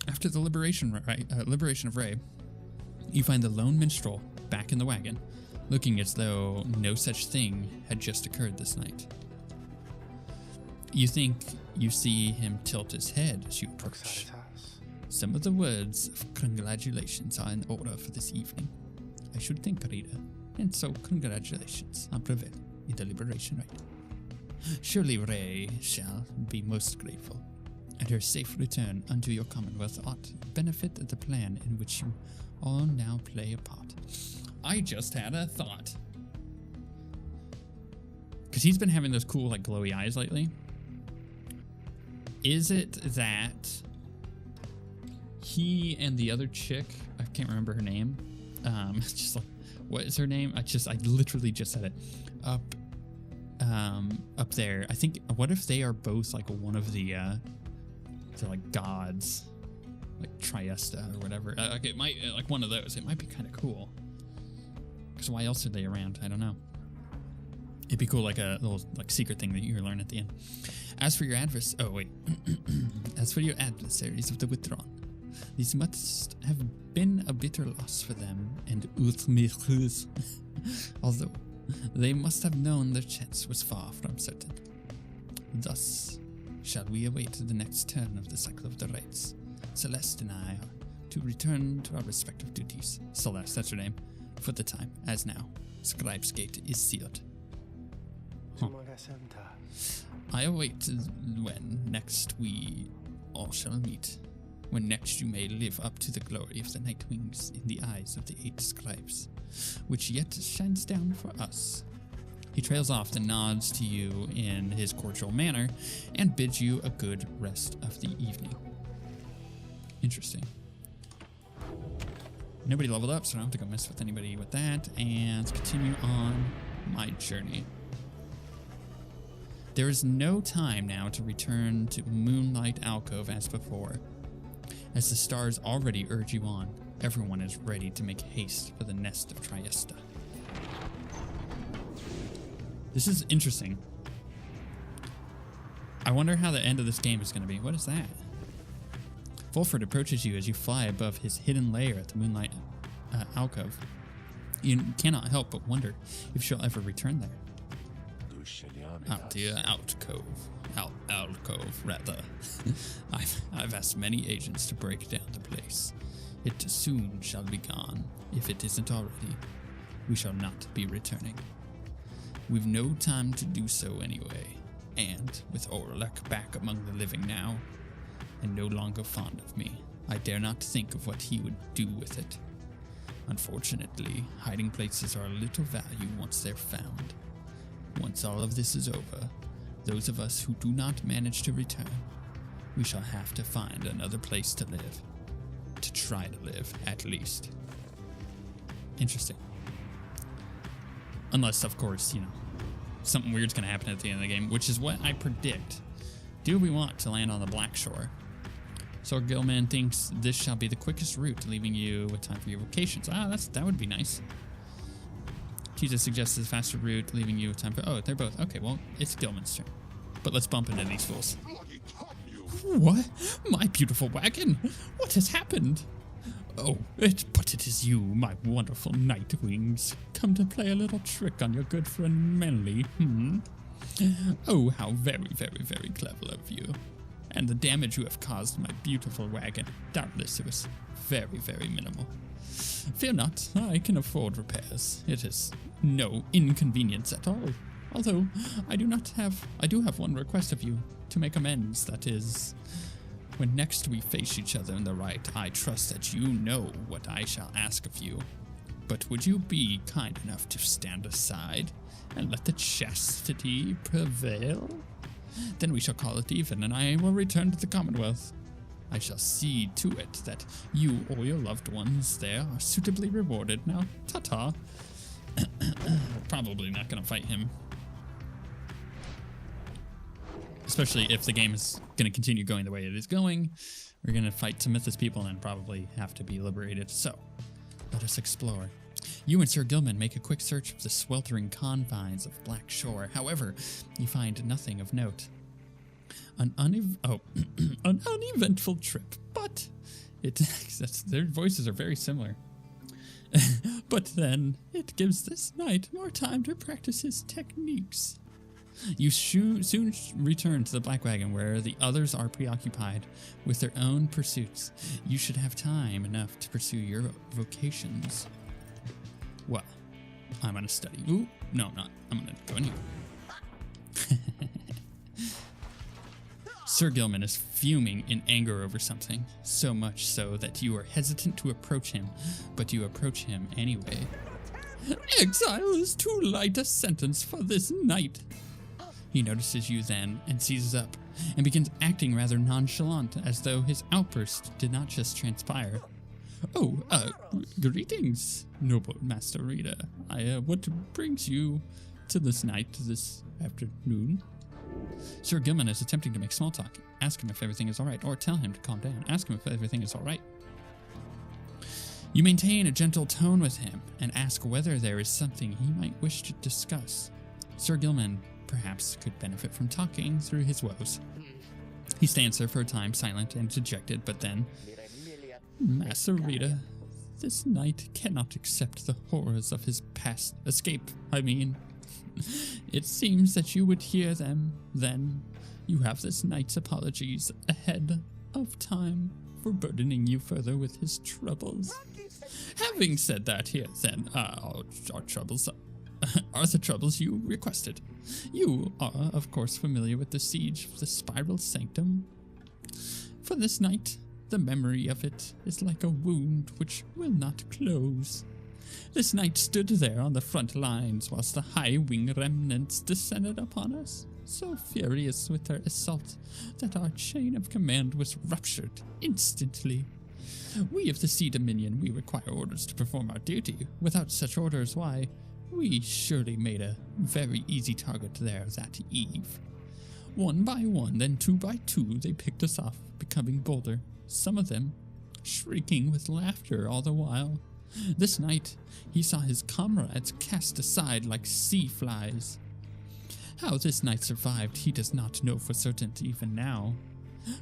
After the liberation of Ray, you find the lone minstrel back in the wagon, looking as though no such thing had just occurred this night. You think you see him tilt his head as you approach. Some of the words of congratulations are in order for this evening. I should think, Rita, and so congratulations on prevailing in the liberation rite. Surely Ray shall be most grateful, and her safe return unto your commonwealth ought to benefit the plan in which you all now play a part. I just had a thought. Because he's been having those cool, like, glowy eyes lately. Is it that he and the other chick, I can't remember her name, just like, what is her name? I literally just said it. Up there, I think, what if they are both, like, one of the, they're like gods, like Triesta or whatever. Like it might, like one of those. It might be kind of cool. Because why else are they around? I don't know. It'd be cool, like a little like secret thing that you learn at the end. As for your adversaries of the withdrawn, these must have been a bitter loss for them and Uthmichus, although they must have known their chance was far from certain. Thus shall we await the next turn of the cycle of the rites. Celeste and I are to return to our respective duties. Celeste, that's her name, for the time, as now. Scribe's Gate is sealed. Huh. I await when next we all shall meet. When next you may live up to the glory of the Night Wings in the eyes of the 8 scribes, which yet shines down for us. He trails off and nods to you in his cordial manner and bids you a good rest of the evening. Interesting. Nobody leveled up, so I don't have to go mess with anybody with that. And let's continue on my journey. There is no time now to return to Moonlight Alcove as before. As the stars already urge you on, everyone is ready to make haste for the nest of Triesta. This is interesting. I wonder how the end of this game is going to be. What is that? Fulford approaches you as you fly above his hidden lair at the Moonlight Alcove. You cannot help but wonder if she'll ever return there. Alcove, rather. I've asked many agents to break down the place. It soon shall be gone, if it isn't already. We shall not be returning. We've no time to do so anyway, and with Oralech back among the living now, and no longer fond of me, I dare not think of what he would do with it. Unfortunately, hiding places are of little value once they're found. Once all of this is over, those of us who do not manage to return, we shall have to find another place to live. To try to live, at least. Interesting. Unless, of course, you know, something weird's going to happen at the end of the game, which is what I predict. Do we want to land on the Black Shore? So Gilman thinks this shall be the quickest route, leaving you with time for your vocations. Ah, that would be nice. Jesus suggests a faster route, leaving you with time for... Oh, they're both... Okay, well, it's Gilman's turn. But let's bump into these fools. What? My beautiful wagon? What has happened? Oh, but it is you, my wonderful Night Wings. Come to play a little trick on your good friend Manly, Oh, how very, very, very clever of you. And the damage you have caused my beautiful wagon, doubtless it was very, very minimal. Fear not, I can afford repairs. It is no inconvenience at all. Although, I do have one request of you, to make amends, that is... When next we face each other in the right, I trust that you know what I shall ask of you. But would you be kind enough to stand aside and let the chastity prevail? Then we shall call it even, and I will return to the Commonwealth. I shall see to it that you or your loved ones there are suitably rewarded. Now, ta-ta. Probably not going to fight him. Especially if the game is going to continue going the way it is going. We're going to fight Timithus people and probably have to be liberated. So, let us explore. You and Sir Gilman make a quick search of the sweltering confines of Black Shore. However, you find nothing of note. An uneventful trip, but their voices are very similar. But then it gives this knight more time to practice his techniques. You soon return to the Black Wagon, where the others are preoccupied with their own pursuits. You should have time enough to pursue your vocations. Well, I'm gonna study. Ooh, no, I'm not. I'm gonna go in here. Sir Gilman is fuming in anger over something, so much so that you are hesitant to approach him, but you approach him anyway. Exile is too light a sentence for this night. He notices you then and seizes up and begins acting rather nonchalant, as though his outburst did not just transpire. Oh, greetings, noble Master Rita. What brings you to this night, this afternoon? Sir Gilman is attempting to make small talk. Ask him if everything is alright, or tell him to calm down. Ask him if everything is alright. You maintain a gentle tone with him and ask whether there is something he might wish to discuss. Sir Gilman perhaps could benefit from talking through his woes. He stands there for a time, silent and dejected, but then, Master Rita, this knight cannot accept the horrors of his past escape. It seems that you would hear them then. You have this knight's apologies ahead of time for burdening you further with his troubles. Having said that, here then, our troubles are the troubles you requested. You are, of course, familiar with the siege of the Spiral Sanctum. For this night, the memory of it is like a wound which will not close. This knight stood there on the front lines whilst the high wing remnants descended upon us, so furious with their assault that our chain of command was ruptured instantly. We of the Sea Dominion, we require orders to perform our duty. Without such orders, why, we surely made a very easy target there that eve. One by one, then two by two, they picked us off, becoming bolder, some of them shrieking with laughter all the while. This night, he saw his comrades cast aside like sea flies. How this knight survived, he does not know for certain even now.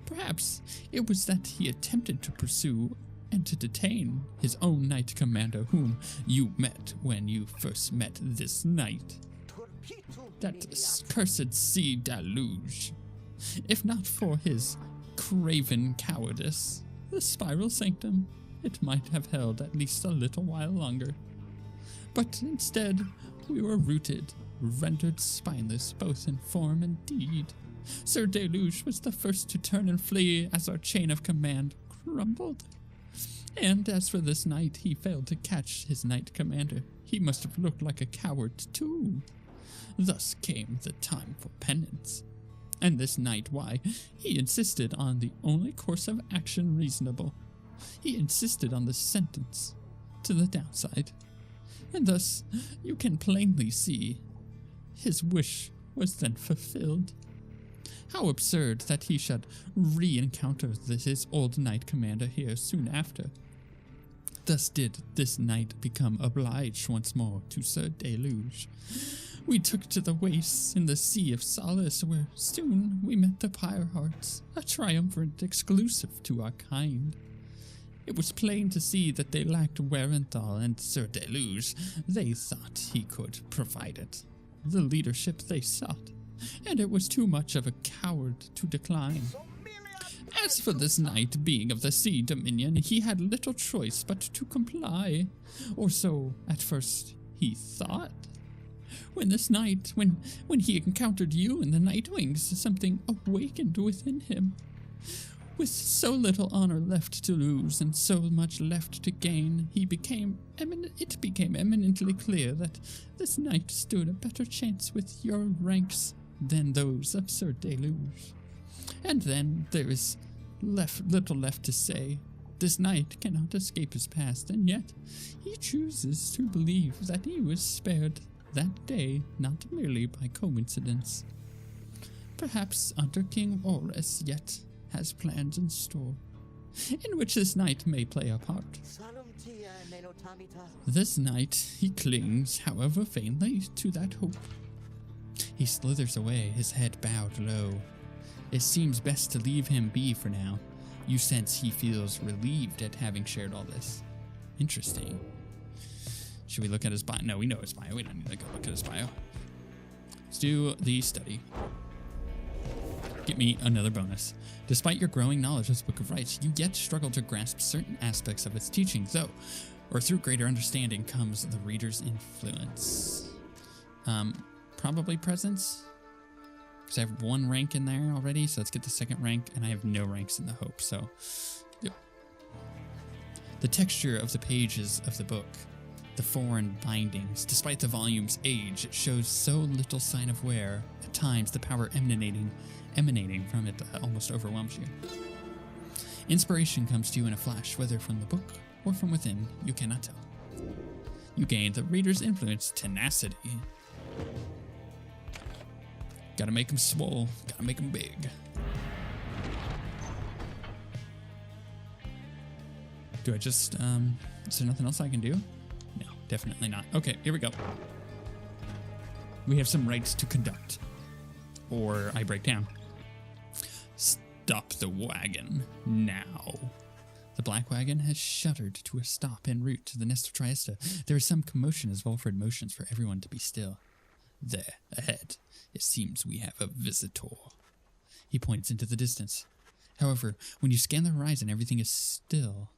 Perhaps it was that he attempted to pursue and to detain his own knight commander, whom you met when you first met this knight. That cursed sea deluge. If not for his craven cowardice, the Spiral Sanctum, it might have held at least a little while longer. But instead, we were rooted, rendered spineless both in form and deed. Sir Deluge was the first to turn and flee as our chain of command crumbled. And as for this knight, he failed to catch his knight commander. He must have looked like a coward too. Thus came the time for penance. And this knight, why, he insisted on the only course of action reasonable. He insisted on the sentence to the downside. And thus, you can plainly see, his wish was then fulfilled. How absurd that he should re-encounter his old knight commander here soon after. Thus did this knight become obliged once more to Sir Deluge. We took to the wastes in the Sea of Solace, where soon we met the Pyre Hearts, a triumvirate exclusive to our kind. It was plain to see that they lacked Werenthal and Sir Deluge. They thought he could provide it, the leadership they sought, and it was too much of a coward to decline. As for this knight, being of the Sea Dominion, he had little choice but to comply, or so at first he thought. When this night, when he encountered you in the Nightwings, something awakened within him. With so little honor left to lose and so much left to gain, it became eminently clear that this knight stood a better chance with your ranks than those of Sir Deluge. And then there is little left to say. This knight cannot escape his past, and yet he chooses to believe that he was spared that day not merely by coincidence. Perhaps under King Oralech yet has plans in store, in which this knight may play a part. This night he clings, however faintly, to that hope. He slithers away, his head bowed low. It seems best to leave him be for now. You sense he feels relieved at having shared all this. Interesting. Should we look at his bio? No, we know his bio. We don't need to go look at his bio. Let's do the study. Get me another bonus. Despite your growing knowledge of the Book of Rites, you yet struggle to grasp certain aspects of its teachings, though, or through greater understanding comes the reader's influence. Probably presence, because I have 1 rank in there already, so let's get the 2nd rank, and I have no ranks in the hope, so, yep. The texture of the pages of the book, the foreign bindings, despite the volume's age, it shows so little sign of wear. At times, the power emanating from it almost overwhelms you. Inspiration comes to you in a flash, whether from the book or from within, you cannot tell. You gain the reader's influence, tenacity. Gotta make them swole, gotta make them big. Do I just, is there nothing else I can do? No, definitely not. Okay, here we go. We have some rites to conduct. Or I break down. Stop the wagon, now. The black wagon has shuddered to a stop en route to the nest of Triesta. There is some commotion as Volfred motions for everyone to be still. There, ahead, it seems we have a visitor. He points into the distance. However, when you scan the horizon, everything is still.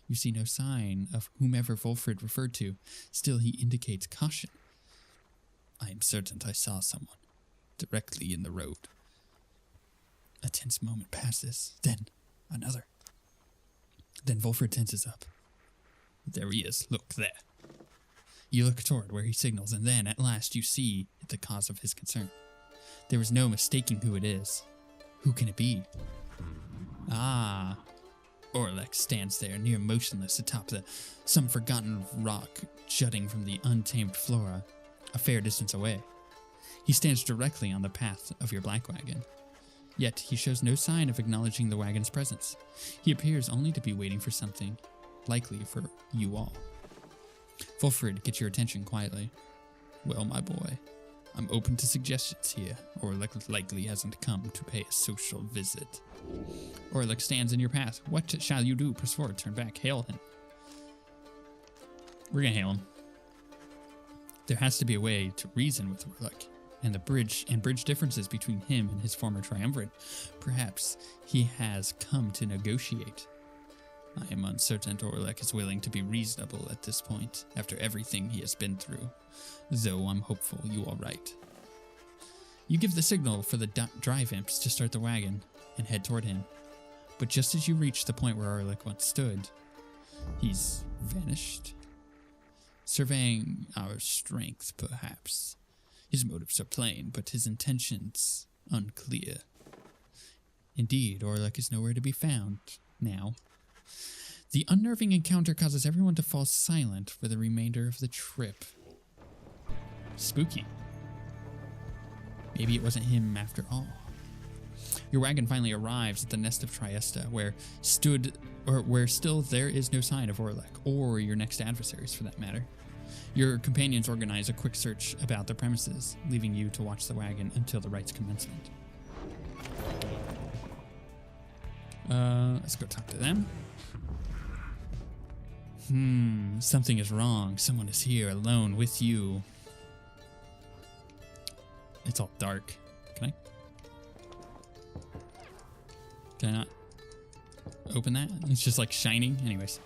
You see no sign of whomever Volfred referred to. Still, he indicates caution. I am certain I saw someone, directly in the road. A tense moment passes, then another. Then Volfred tenses up. There he is, look there. You look toward where he signals, and then, at last, you see the cause of his concern. There is no mistaking who it is. Who can it be? Ah. Oralech stands there, near motionless atop some forgotten rock jutting from the untamed flora, a fair distance away. He stands directly on the path of your black wagon. Yet he shows no sign of acknowledging the wagon's presence. He appears only to be waiting for something, likely for you all. Volfred gets your attention quietly. Well, my boy, I'm open to suggestions here. Oralech likely hasn't come to pay a social visit. Oralech stands in your path. What shall you do? Press forward, turn back, hail him. We're gonna hail him. There has to be a way to reason with Oralech, and the bridge differences between him and his former triumvirate. Perhaps he has come to negotiate. I am uncertain Oralech is willing to be reasonable at this point, after everything he has been through, though I'm hopeful you are right. You give the signal for the drive imps to start the wagon and head toward him, but just as you reach the point where Oralech once stood, he's vanished. Surveying our strength, perhaps. His motives are plain, but his intentions unclear. Indeed, Oralech is nowhere to be found now. The unnerving encounter causes everyone to fall silent for the remainder of the trip. Spooky. Maybe it wasn't him after all. Your wagon finally arrives at the nest of Triesta, where still there is no sign of Oralech, or your next adversaries for that matter. Your companions organize a quick search about the premises, leaving you to watch the wagon until the rite's commencement. Let's go talk to them. Something is wrong. Someone is here alone with you. It's all dark. Can I not open that? It's just like shining. Anyways.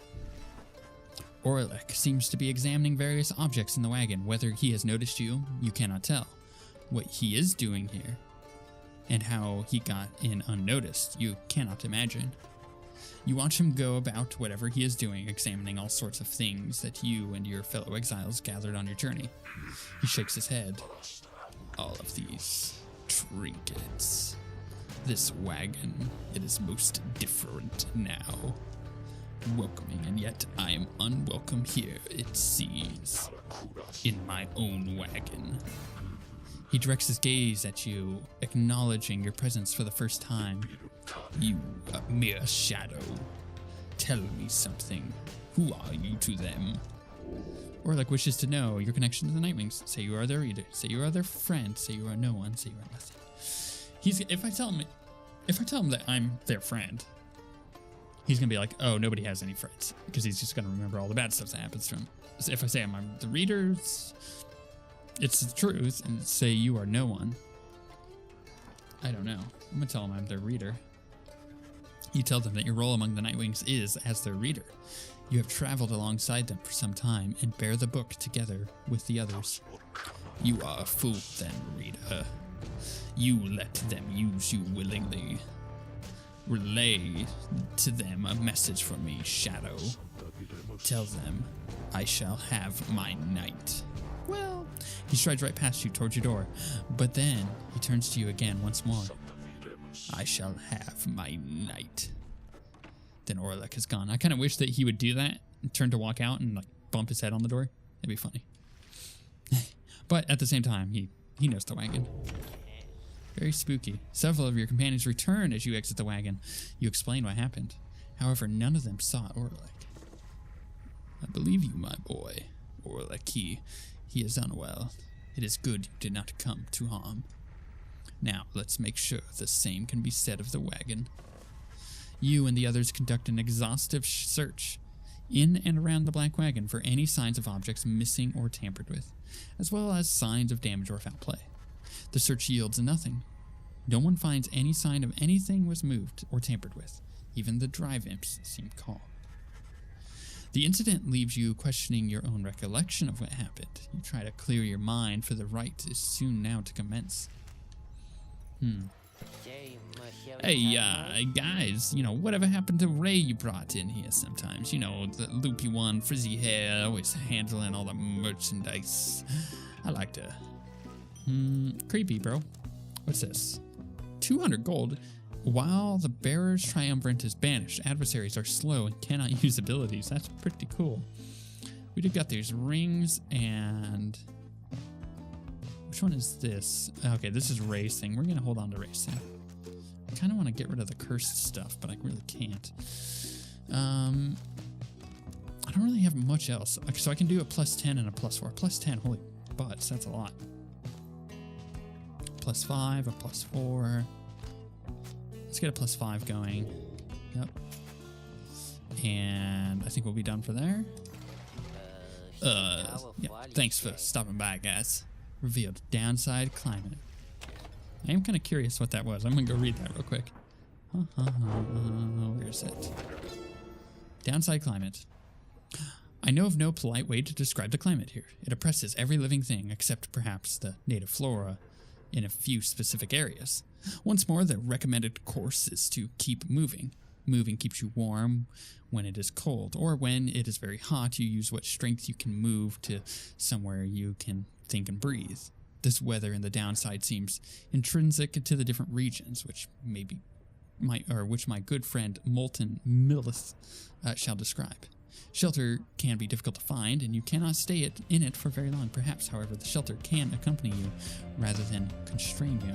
Oralech seems to be examining various objects in the wagon. Whether he has noticed you, you cannot tell. What he is doing here, and how he got in unnoticed, you cannot imagine. You watch him go about whatever he is doing, examining all sorts of things that you and your fellow exiles gathered on your journey. He shakes his head. All of these trinkets. This wagon, it is most different now. Welcoming, and yet I am unwelcome here, it seems. In my own wagon. He directs his gaze at you, acknowledging your presence for the first time. You, a mere shadow. tell me something. Who are you to them? Oralech wishes to know your connection to the Nightwings. Say you are their reader. Say you are their friend. Say you are no one. Say you are nothing. If I tell him that I'm their friend, he's gonna be like, oh, nobody has any friends, because he's just gonna remember all the bad stuff that happens to him. So if I say I'm the readers, it's the truth, and say you are no one, I don't know. I'm gonna tell him I'm their reader. You tell them that your role among the Nightwings is as their reader. You have traveled alongside them for some time and bear the book together with the others. You are a fool then, reader. You let them use you willingly. Relay to them a message from me, Shadow. Tell them I shall have my night. Well, he strides right past you towards your door, but then he turns to you again once more. I shall have my night. Then Oralech is gone. I kind of wish that he would do that and turn to walk out and like bump his head on the door. That'd be funny. But at the same time, he knows the wagon. Very spooky. Several of your companions return as you exit the wagon. You explain what happened. However, none of them saw Oralech. I believe you, my boy. Oralech, he is unwell. It is good you did not come to harm. Now, let's make sure the same can be said of the wagon. You and the others conduct an exhaustive search in and around the black wagon for any signs of objects missing or tampered with, as well as signs of damage or foul play. The search yields nothing. No one finds any sign of anything was moved or tampered with. Even the drive imps seem calm. The incident leaves you questioning your own recollection of what happened. You try to clear your mind, for the rite is soon now to commence. Hey, guys, whatever happened to Ray you brought in here sometimes? The loopy one, frizzy hair, always handling all the merchandise. I liked her. Creepy, bro. What's this? 200 gold. While the bearer's triumvirate is banished, adversaries are slow and cannot use abilities. That's pretty cool. We did got these rings and... Which one is this? Okay, this is racing. We're going to hold on to racing. I kind of want to get rid of the cursed stuff, but I really can't. I don't really have much else. Okay, so I can do a +10 and a +4. +10, holy butts, that's a lot. +5, a +4. Let's get a +5 going. Yep. And I think we'll be done for there. Yeah. Thanks for stopping by, guys. Revealed downside climate. I am kind of curious what that was. I'm going to go read that real quick. Where is it? Downside climate. I know of no polite way to describe the climate here. It oppresses every living thing except perhaps the native flora in a few specific areas. Once more, the recommended course is to keep moving. Moving keeps you warm when it is cold, or when it is very hot, you use what strength you can move to somewhere you can think and breathe. This weather in the downside seems intrinsic to the different regions, which my good friend Molten Millith shall describe. Shelter can be difficult to find, and you cannot stay in it for very long. Perhaps, however, the shelter can accompany you rather than constrain you.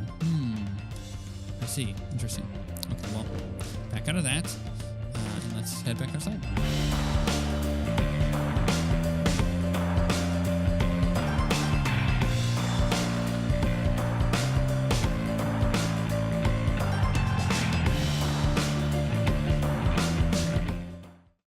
I see. Interesting. Okay, well, back out of that, and let's head back outside.